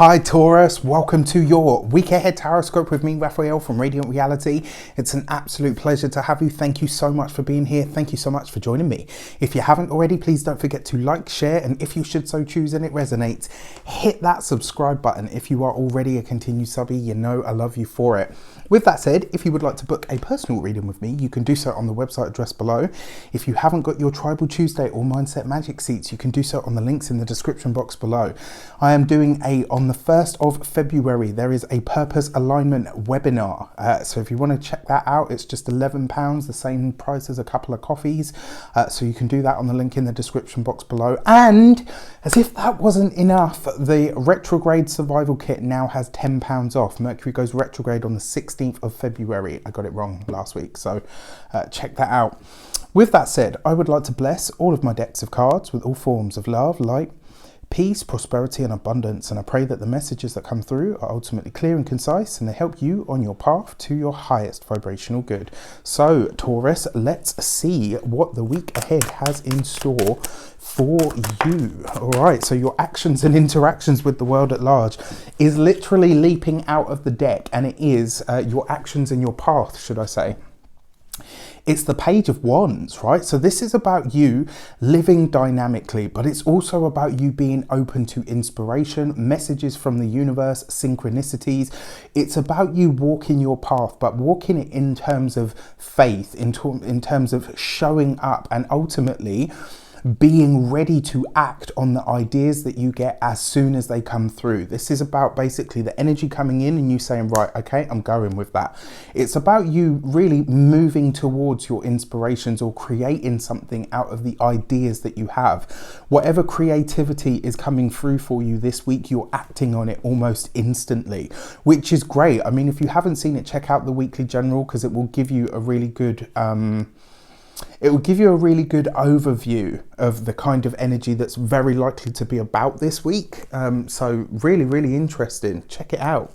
Hi Taurus, welcome to your week ahead horoscope with me, Raphael from Radiant Reality. It's an absolute pleasure to have you. Thank you so much for being here. Thank you so much for joining me. If you haven't already, please don't forget to like, share, and if you should so choose and it resonates, hit that subscribe button. If you are already a continued subby, you know I love you for it. With that said, if you would like to book a personal reading with me, you can do so on the website address below. If you haven't got your Tribal Tuesday or Mindset Magic seats, you can do so on the links in the description box below. I am doing on the 1st of February, there is a purpose alignment webinar. So if you want to check that out, it's just £11, the same price as a couple of coffees. So you can do that on the link in the description box below. And as if that wasn't enough, the retrograde survival kit now has £10 off. Mercury goes retrograde on the 16th of February. I got it wrong last week, so check that out. With that said, I would like to bless all of my decks of cards with all forms of love, light, peace, prosperity and abundance, and I pray that the messages that come through are ultimately clear and concise and they help you on your path to your highest vibrational good. So Taurus, let's see what the week ahead has in store for you. All right, so your actions and interactions with the world at large is literally leaping out of the deck, and it is your actions and your path, should I say. It's the Page of Wands, right? So this is about you living dynamically, but it's also about you being open to inspiration, messages from the universe, synchronicities. It's about you walking your path, but walking it in terms of faith, in terms of showing up and ultimately being ready to act on the ideas that you get as soon as they come through. This is about basically the energy coming in and you saying, right, okay, I'm going with that. It's about you really moving towards your inspirations or creating something out of the ideas that you have. Whatever creativity is coming through for you this week, you're acting on it almost instantly, which is great. I mean, if you haven't seen it, check out the weekly general because it will give you a really good overview of the kind of energy that's very likely to be about this week. So really interesting. Check it out.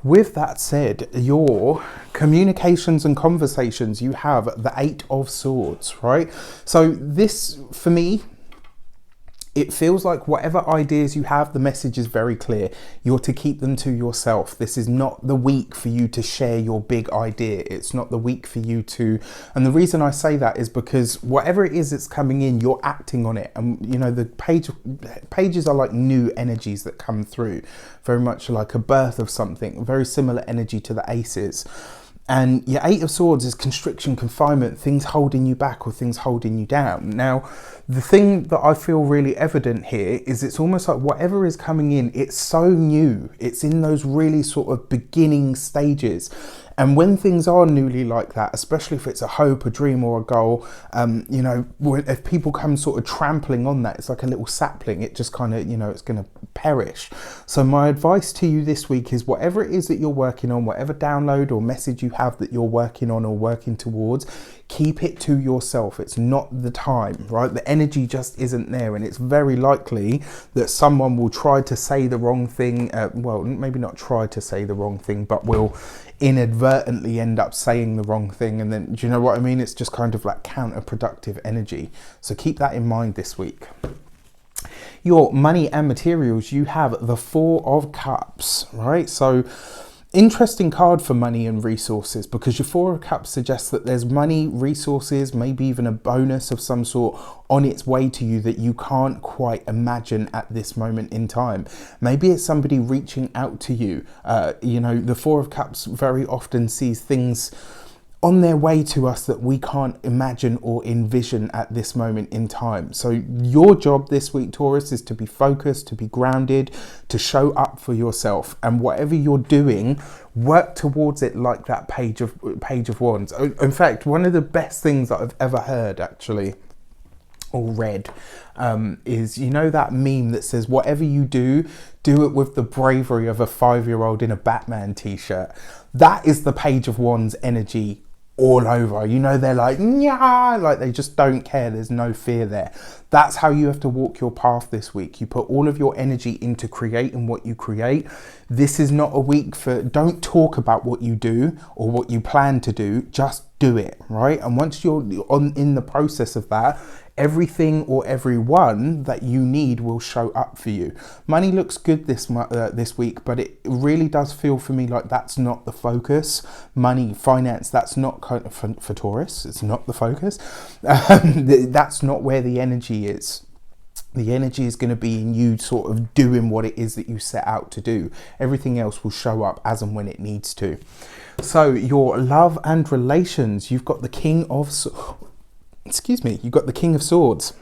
With that said, your communications and conversations, you have the 8 of Swords, right? So this, for me, it feels like whatever ideas you have, the message is very clear. You're to keep them to yourself. This is not the week for you to share your big idea. It's not the week for you to, and the reason I say that is because whatever it is that's coming in, you're acting on it. And you know, the pages are like new energies that come through, very much like a birth of something, very similar energy to the Aces. And your 8 of Swords is constriction, confinement, things holding you back or things holding you down. Now, the thing that I feel really evident here is it's almost like whatever is coming in, it's so new. It's in those really sort of beginning stages. And when things are newly like that, especially if it's a hope, a dream or a goal, you know, if people come sort of trampling on that, it's like a little sapling. It just kind of, you know, it's going to perish. So my advice to you this week is whatever it is that you're working on, whatever download or message you have that you're working on or working towards, keep it to yourself. It's not the time, right? The energy just isn't there. And it's very likely that someone will try to say the wrong thing. Well, maybe not try to say the wrong thing, but will inadvertently end up saying the wrong thing. And then, do you know what I mean? It's just kind of like counterproductive energy. So keep that in mind this week. Your money and materials, you have the 4 of Cups, right? So interesting card for money and resources, because your 4 of Cups suggests that there's money, resources, maybe even a bonus of some sort on its way to you that you can't quite imagine at this moment in time. Maybe it's somebody reaching out to you. You know, the 4 of Cups very often sees things on their way to us that we can't imagine or envision at this moment in time. So your job this week, Taurus, is to be focused, to be grounded, to show up for yourself, and whatever you're doing, work towards it like that Page of Wands. In fact, one of the best things that I've ever heard actually or read is, you know, that meme that says whatever you do, do it with the bravery of a 5-year-old in a Batman t-shirt. That is the Page of Wands energy all over. You know, they're like, yeah, like they just don't care. There's no fear there. That's how you have to walk your path this week. You put all of your energy into creating what you create. This is not a week for, don't talk about what you do or what you plan to do, just do it, right? And once you're in the process of that, Everything or everyone that you need will show up for you. Money looks good this week, but it really does feel for me like that's not the focus. Money, finance, that's not kind of for Taurus. It's not the focus. That's not where the energy is. The energy is going to be in you sort of doing what it is that you set out to do. Everything else will show up as and when it needs to. So your love and relations, you've got the King of you've got the King of Swords.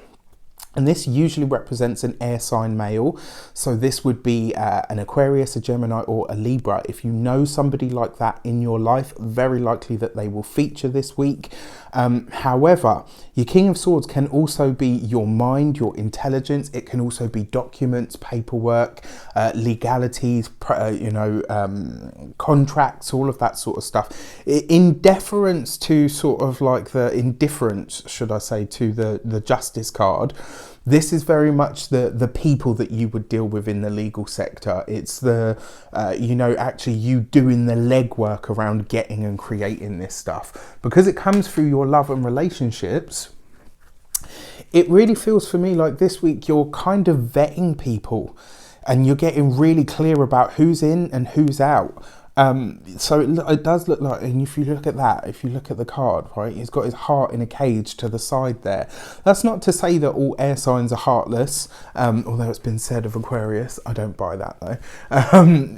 And this usually represents an air sign male. So this would be an Aquarius, a Gemini, or a Libra. If you know somebody like that in your life, very likely that they will feature this week. However, your King of Swords can also be your mind, your intelligence. It can also be documents, paperwork, legalities, contracts, all of that sort of stuff. In deference to sort of like the indifference, should I say, to the Justice card, this is very much the people that you would deal with in the legal sector. It's the, actually you doing the legwork around getting and creating this stuff. Because it comes through your love and relationships, it really feels for me like this week you're kind of vetting people and you're getting really clear about who's in and who's out. So it does look like, and if you look at that, if you look at the card, right, he's got his heart in a cage to the side there. That's not to say that all air signs are heartless, although it's been said of Aquarius. I don't buy that though.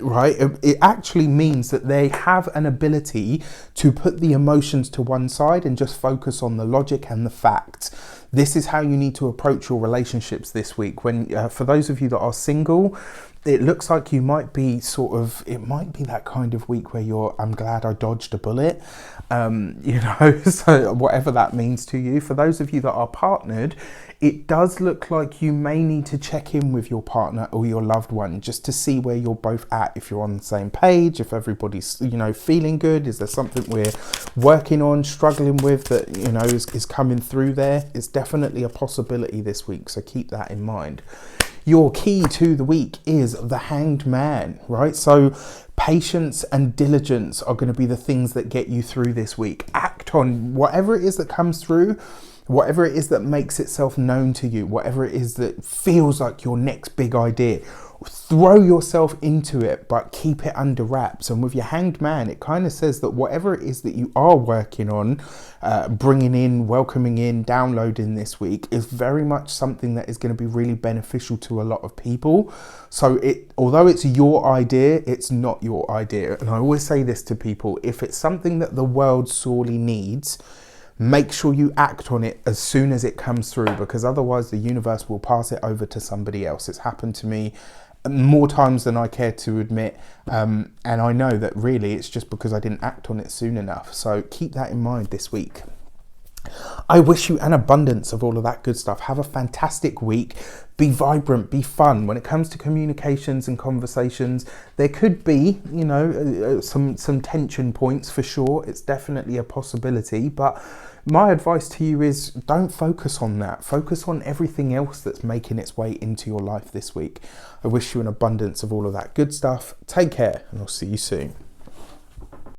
Right, it actually means that they have an ability to put the emotions to one side and just focus on the logic and the facts. This is how you need to approach your relationships this week. When for those of you that are single, it looks like you might be it might be that kind of week where I'm glad I dodged a bullet, so whatever that means to you. For those of you that are partnered, it does look like you may need to check in with your partner or your loved one just to see where you're both at, if you're on the same page, if everybody's, feeling good. Is there something we're working on, struggling with that, is coming through there? It's definitely a possibility this week, so keep that in mind. Your key to the week is the Hanged Man, right? So patience and diligence are going to be the things that get you through this week. Act on whatever it is that comes through, whatever it is that makes itself known to you, whatever it is that feels like your next big idea. Throw yourself into it, but keep it under wraps. And with your Hanged Man, it kind of says that whatever it is that you are working on, bringing in, welcoming in, downloading this week is very much something that is going to be really beneficial to a lot of people. So although it's your idea, it's not your idea. And I always say this to people: if it's something that the world sorely needs, make sure you act on it as soon as it comes through, because otherwise the universe will pass it over to somebody else. It's happened to me more times than I care to admit, and I know that really it's just because I didn't act on it soon enough. So keep that in mind this week. I wish you an abundance of all of that good stuff. Have a fantastic week. Be vibrant, be fun. When it comes to communications and conversations, there could be, some tension points for sure. It's definitely a possibility, but my advice to you is don't focus on that. Focus on everything else that's making its way into your life this week. I wish you an abundance of all of that good stuff. Take care, and I'll see you soon.